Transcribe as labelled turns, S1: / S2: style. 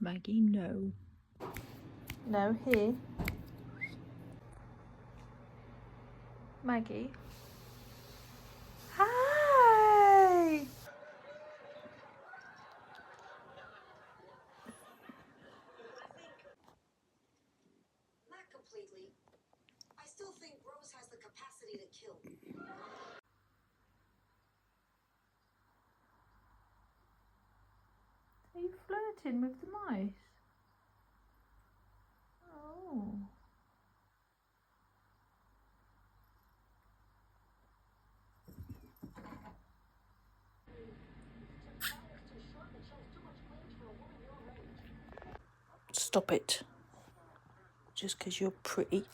S1: Maggie, no. No, here. Maggie. Hi!
S2: Not completely. I still think Rose has the capacity to kill.
S1: Are you flirting with the mice? Oh. Stop it. Just because you're pretty.